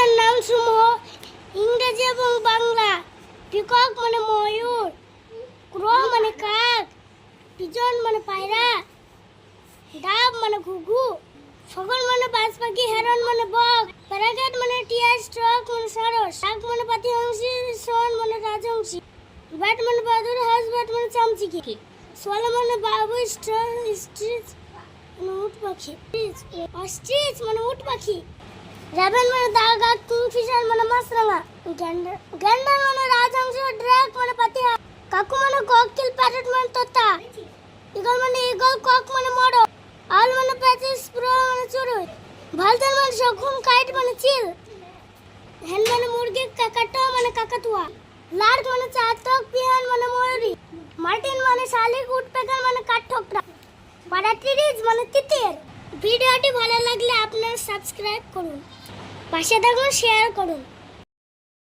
প্রাণীদের নাম সমূহ ইংরেজি এবং বাংলা। পিকক মানে ময়ূর, ক্রো মানে কাক, পিজন মানে পায়রা, ডাব মানে ঘুঘু, শগল মানে বাজ পাখি, হেরন মানে বক, প্যারাকেট মানে টিয়া, স্ট্রক মানে সারস, শাক মানে পাতিহংসী, শন মানে রাজহংসী, ব্যাট মানে বাদুর, হাউস ব্যাট মানে চামচিকি, সোয়ালো মানে বাবু, স্ট্রিচ মানে উট পাখি, অস্ট্রিচ মানে উট পাখি, রেবেন মানে দাগা, কিংফিশার মানে মাছরাঙা, গ্যান্ডার মানে রাজহংস, ড্রাক মানে পাতিহা, কাকু মানে কোকিল, প্যারট মানে তোতা, ইগল মানে ইগল, কক মানে মোড়ক, আল মানে প্যাচিস, প্রো মানে চড়ুই, ভালতার মানে শকুন, কাইট মানে চিল, হেন মানে মুরগি, কাকাটো মানে কাকাতুয়া, লার্ক মানে চাতক, পিয়ান মানে ময়ূরী, মার্টিন মানে শালিক, উডপেকার মানে কাঠঠোকরা, পাড়াটিরিজ মানে তিতির। ভিডিওটি ভালো লাগলে আপনারা সাবস্ক্রাইব করুন, পাশে থাকুন, শেয়ার করুন।